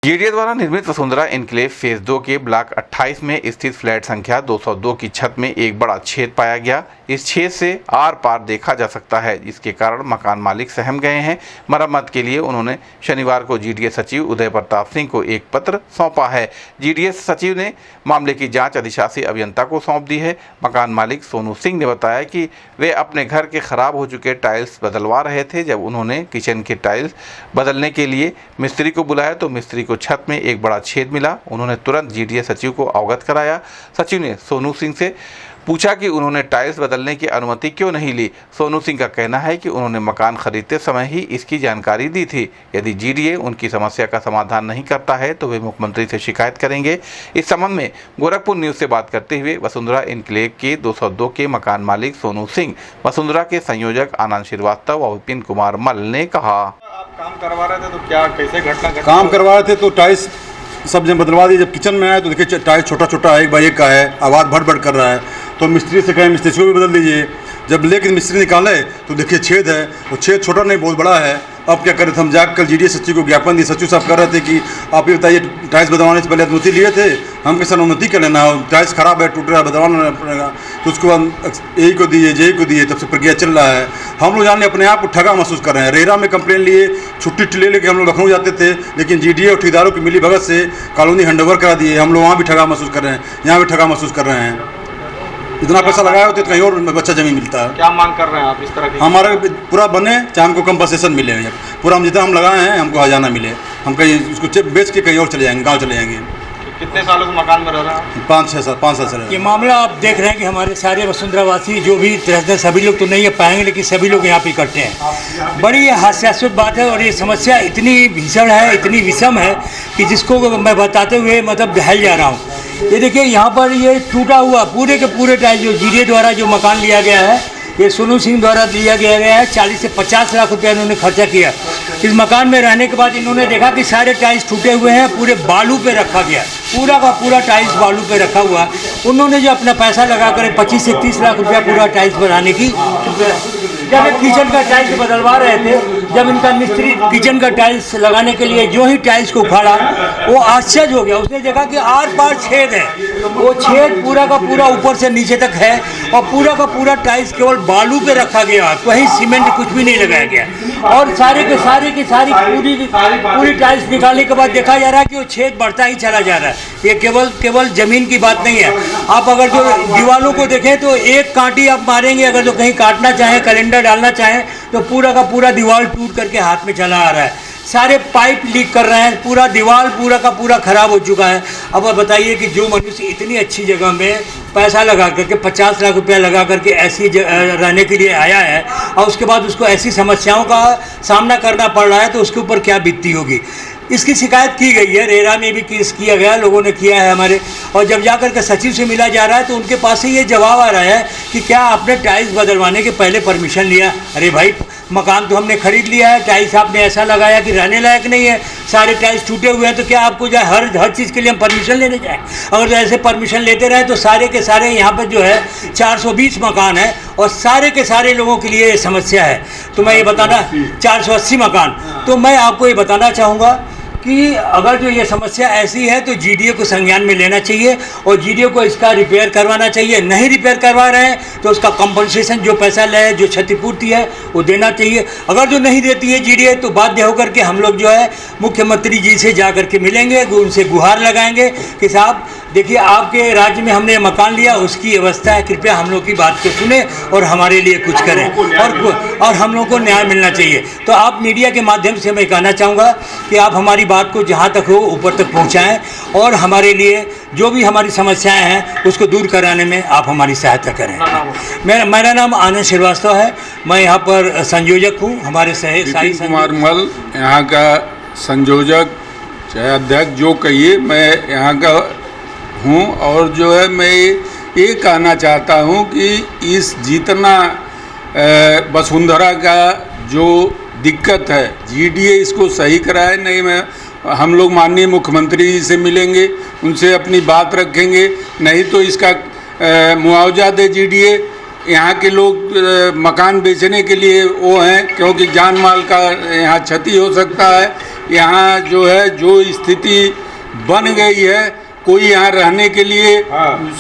GDA द्वारा निर्मित Vasundhara enclave phase 2 के ब्लॉक 28 में स्थित फ्लैट संख्या 202 की छत में एक बड़ा छेद पाया गया। इस छेद से आर पार देखा जा सकता है, जिसके कारण मकान मालिक सहम गए हैं। मरम्मत के लिए उन्होंने शनिवार को जीडीए सचिव उदय प्रताप सिंह को एक पत्र सौंपा है। जीडीए सचिव ने मामले की जांच अधिशासी अभियंता को सौंप दी है। मकान मालिक सोनू सिंह ने बताया कि वे अपने घर के खराब हो चुके टाइल्स बदलवा रहे थे। जब उन्होंने किचन के टाइल्स बदलने के लिए मिस्त्री को बुलाया तो मिस्त्री को छत में एक बड़ा छेद मिला। उन्होंने तुरंत जीडीए सचिव को अवगत कराया। सचिव ने सोनू सिंह से पूछा कि उन्होंने टाइल्स बदलने की अनुमति क्यों नहीं ली। सोनू सिंह का कहना है कि उन्होंने मकान खरीदते समय ही इसकी जानकारी दी थी। यदि जीडीए उनकी समस्या का समाधान नहीं करता है तो वे मुख्यमंत्री से शिकायत करेंगे। इस संबंध में गोरखपुर न्यूज से बात करते हुए वसुंधरा एन्क्लेव के 202 के मकान मालिक सोनू सिंह, वसुंधरा के संयोजक आनंद श्रीवास्तव और विपिन कुमार मल ने कहा। आप काम करवा रहे थे तो क्या कैसे घटना घटी? काम करवा रहे थे तो टाइल्स सब जब बदलवा दी। जब किचन में आए तो देखिए टाइल्स छोटा छोटा एक बाई एक का है, आवाज़ भट भट कर रहा है। तो मिस्त्री से कहें मिस्त्री को भी बदल दीजिए। जब लेके मिस्त्री निकाले तो देखिए छेद है, वो छेद छोटा नहीं बहुत बड़ा है। अब क्या करें, हम जाकर कल जीडीए सचिव को ज्ञापन दिए। सचिव साहब कह रहे थे कि आप ये बताइए टाइल्स बदलवाने से पहले अनुमति लिए थे। हम कैसे अनुमति कर लेना, टाइल्स खराब है, टूट रहा है, बदलवाना पड़ेगा। तो उसको हम ए को दिए, जे को दिए, तब से प्रक्रिया चल रहा है। हम लोग जाने अपने आप को ठगा महसूस कर रहे हैं। रेरा में कंप्लेन लिए, छुट्टी ले लेके हम लोग लखनऊ जाते थे, लेकिन जीडीए और ठेकेदारों की मिली भगत से कॉलोनी हैंडओवर करा दिए। हम लोग वहाँ भी ठगा महसूस कर रहे हैं, यहाँ भी ठगा महसूस कर रहे हैं। इतना पैसा लगाया होते तो कहीं और बच्चा जमीन मिलता है। क्या मांग कर रहे हैं आप इस तरह की? हमारा पूरा बने, चाहे हमको कंपनसेशन मिले, पूरा हम जितना हम लगाए हैं हमको हजाना मिले। हम कहीं उसको बेच के कहीं और चले जाएंगे, गाँव चले जाएंगे। कितने सालों से मकान में रह रहे हैं? 5 साल से। ये मामला आप देख रहे हैं कि हमारे सारे वसुंधरा वासी जो भी त्रस्त, सभी लोग तो नहीं है पाएंगे, लेकिन सभी लोग यहाँ पे इकट्ठे हैं। बड़ी हास्यास्पद बात है और ये समस्या इतनी भीषण है, इतनी विषम है कि जिसको मैं बताते हुए मतलब दहल जा रहा हूँ। ये देखिए यहाँ पर ये टूटा हुआ पूरे के पूरे टाइल्स जो जीडीए द्वारा जो मकान लिया गया है, ये सोनू सिंह द्वारा लिया गया है। 40 से 50 लाख रुपया इन्होंने खर्चा किया। इस मकान में रहने के बाद इन्होंने देखा कि सारे टाइल्स टूटे हुए हैं, पूरे बालू पे रखा गया, पूरा का पूरा टाइल्स बालू पे रखा हुआ। उन्होंने जो अपना पैसा लगा कर 25 से 30 लाख रुपया पूरा टाइल्स बनाने की, जब एक किचन का टाइल्स बदलवा रहे थे, जब इनका मिस्त्री किचन का टाइल्स लगाने के लिए जो ही टाइल्स को उखाड़ा, वो आश्चर्य हो गया। उसने देखा कि आर पार छेद है, वो छेद पूरा का पूरा ऊपर से नीचे तक है और पूरा का पूरा टाइल्स केवल बालू पे रखा गया, कहीं सीमेंट कुछ भी नहीं लगाया गया। और सारी पूरी टाइल्स निकालने के बाद देखा जा रहा है कि वो छेद बढ़ता ही चला जा रहा है। ये केवल जमीन की बात नहीं है। आप अगर जो दीवालों को देखें तो एक कांटी आप मारेंगे, अगर जो कहीं काटना चाहें, कैलेंडर डालना चाहें, तो पूरा का पूरा दीवार टूट करके हाथ में चला आ रहा है। सारे पाइप लीक कर रहे हैं, पूरा दीवार पूरा का पूरा खराब हो चुका है। अब आप बताइए कि जो मनुष्य इतनी अच्छी जगह में पैसा लगा करके 50 लाख रुपया लगा करके ऐसी रहने के लिए आया है और उसके बाद उसको ऐसी समस्याओं का सामना करना पड़ रहा है, तो उसके ऊपर क्या बीतती होगी। इसकी शिकायत की गई है, रेरा में भी केस किया गया, लोगों ने किया है हमारे। और जब जाकर के सचिव से मिला जा रहा है तो उनके पास से ये जवाब आ रहा है कि क्या आपने टाइल्स बदलवाने के पहले परमिशन लिया? अरे भाई, मकान तो हमने खरीद लिया है, टाइल्स आपने ऐसा लगाया कि रहने लायक नहीं है, सारे टाइल्स टूटे हुए हैं, तो क्या आपको जो है हर चीज़ के लिए हम परमिशन लेने जाएँ? अगर तो ऐसे परमिशन लेते रहे तो सारे के सारे यहाँ पर जो है 420 मकान है और सारे के सारे लोगों के लिए ये समस्या है। तो मैं ये बताना 480 मकान, तो मैं आपको ये बताना चाहूँगा कि अगर जो ये समस्या ऐसी है तो जीडीए को संज्ञान में लेना चाहिए और जीडीए को इसका रिपेयर करवाना चाहिए। नहीं रिपेयर करवा रहे हैं तो उसका कंपनसेशन जो पैसा ले, जो क्षतिपूर्ति है, वो देना चाहिए। अगर जो नहीं देती है जीडीए तो बाध्य होकर के हम लोग जो है मुख्यमंत्री जी से जा कर के मिलेंगे, उनसे गुहार लगाएंगे कि साहब देखिए आपके राज्य में हमने मकान लिया, उसकी व्यवस्था है, कृपया हम लोग की बात को सुने और हमारे लिए कुछ करें और हम लोग को न्याय मिलना चाहिए। तो आप मीडिया के माध्यम से मैं कहना चाहूँगा कि आप हमारी बात को जहाँ तक हो ऊपर तक पहुँचाएँ और हमारे लिए जो भी हमारी समस्याएं हैं उसको दूर कराने में आप हमारी सहायता करें। मेरा नाम आनंद श्रीवास्तव है, मैं यहाँ पर संयोजक हूँ। हमारे विपिन कुमार मल यहाँ का संयोजक, चाहे अध्यक्ष, जो कहिए, मैं यहाँ का हूँ। और जो है मैं ये कहना चाहता हूँ कि इस जितना वसुंधरा का जो दिक्कत है, जीडीए इसको सही कराए। नहीं, मैं हम लोग माननीय मुख्यमंत्री जी से मिलेंगे, उनसे अपनी बात रखेंगे। नहीं तो इसका मुआवजा दे जीडीए। यहाँ के लोग मकान बेचने के लिए वो हैं, क्योंकि जान माल का यहाँ क्षति हो सकता है। यहाँ जो है जो स्थिति बन गई है, कोई यहाँ रहने के लिए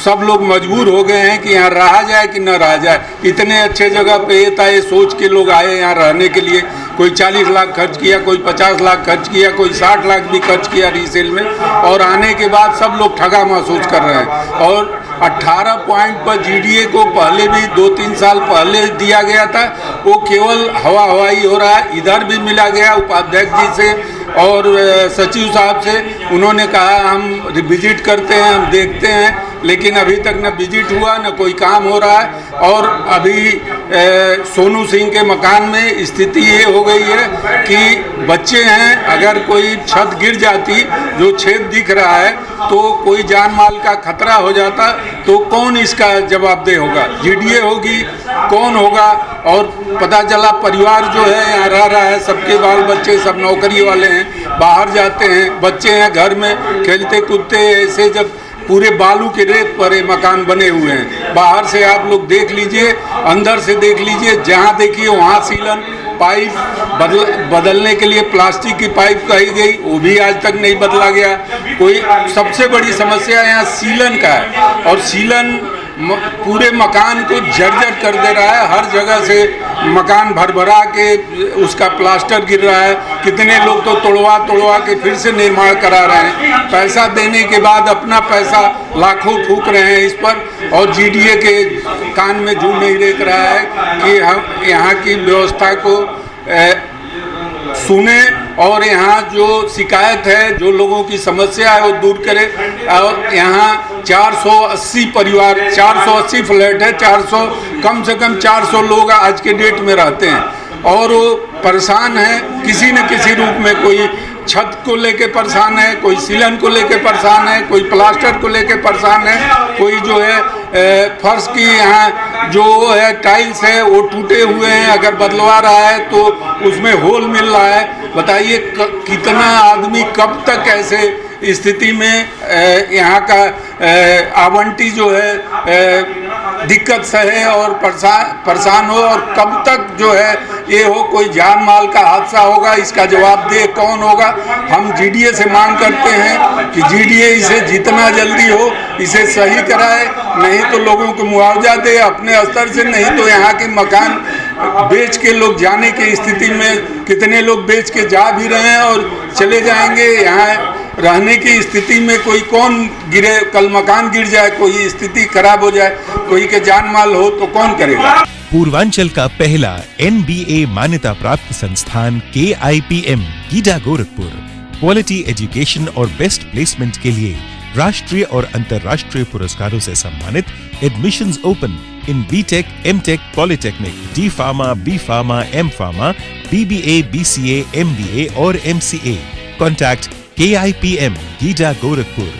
सब लोग मजबूर हो गए हैं कि यहाँ रहा जाए कि न रहा जाए। इतने अच्छे जगह पे ये सोच के लोग आए यहाँ रहने के लिए। कोई 40 लाख खर्च किया, कोई 50 लाख खर्च किया, कोई 60 लाख भी खर्च किया रीसेल में, और आने के बाद सब लोग ठगा महसूस कर रहे हैं। और 18 पॉइंट पर जीडीए को पहले भी 2-3 साल पहले दिया गया था, वो केवल हवाई हो रहा है। इधर भी मिला गया उपाध्यक्ष जी से और सचिव साहब से, उन्होंने कहा हम विजिट करते हैं, हम देखते हैं, लेकिन अभी तक न विजिट हुआ न कोई काम हो रहा है। और अभी सोनू सिंह के मकान में स्थिति ये हो गई है कि बच्चे हैं, अगर कोई छत गिर जाती, जो छेद दिख रहा है, तो कोई जान माल का खतरा हो जाता, तो कौन इसका जवाबदेह होगा? जीडीए होगी, कौन होगा? और पता चला परिवार जो है यहाँ रह रहा है, सबके बाल बच्चे सब नौकरी वाले हैं, बाहर जाते हैं, बच्चे हैं घर में खेलते कूदते, ऐसे जब पूरे बालू के रेत पर ये मकान बने हुए हैं। बाहर से आप लोग देख लीजिए, अंदर से देख लीजिए, जहाँ देखिए वहाँ सीलन, पाइप बदलने के लिए प्लास्टिक की पाइप कही गई, वो भी आज तक नहीं बदला गया। कोई सबसे बड़ी समस्या यहाँ सीलन का है, और सीलन पूरे मकान को जर्जर कर दे रहा है। हर जगह से मकान भरभरा के उसका प्लास्टर गिर रहा है। कितने लोग तो तोड़वा के फिर से निर्माण करा रहे हैं। पैसा देने के बाद अपना पैसा लाखों फूक रहे हैं इस पर, और जीडीए के कान में जू नहीं रेत रहा है कि हम यहाँ की व्यवस्था को सुने और यहाँ जो शिकायत है, जो लोगों की समस्या है, वो दूर करे। और यहाँ 480 परिवार, 480 फ्लैट है, 400 कम से कम 400 लोग आज के डेट में रहते हैं, और वो परेशान है किसी न किसी रूप में। कोई छत को लेके परेशान है, कोई सीलन को लेके परेशान है, कोई प्लास्टर को लेके परेशान है, कोई जो है फर्श की यहाँ जो है टाइल्स है वो टूटे हुए हैं, अगर बदलवा रहा है तो उसमें होल मिल रहा है। बताइए कितना आदमी कब तक ऐसे स्थिति में यहाँ का आवंटी जो है दिक्कत सहे और परेशान हो, और कब तक जो है ये हो, कोई जान माल का हादसा होगा, इसका जवाबदेह कौन होगा? हम जीडीए से मांग करते हैं कि जीडीए इसे जितना जल्दी हो इसे सही कराए, नहीं तो लोगों को मुआवजा दे अपने स्तर से, नहीं तो यहाँ के मकान बेच के लोग जाने की स्थिति में, कितने लोग बेच के जा भी रहे हैं और चले जाएंगे। यहाँ रहने की स्थिति में कोई कौन गिरे, कल मकान गिर जाए, कोई स्थिति खराब हो जाए, कोई के जान माल हो तो कौन करेगा? पूर्वांचल का पहला NBA मान्यता प्राप्त संस्थान KIPM GIDA Gorakhpur quality education और बेस्ट प्लेसमेंट के लिए राष्ट्रीय और अंतर्राष्ट्रीय पुरस्कारों से सम्मानित। Admissions open in BTech, MTech, Polytechnic, D Pharma, B Pharma, M Pharma, BBA, BCA, MBA और MCA. Contact KIPM GIDA Gorakhpur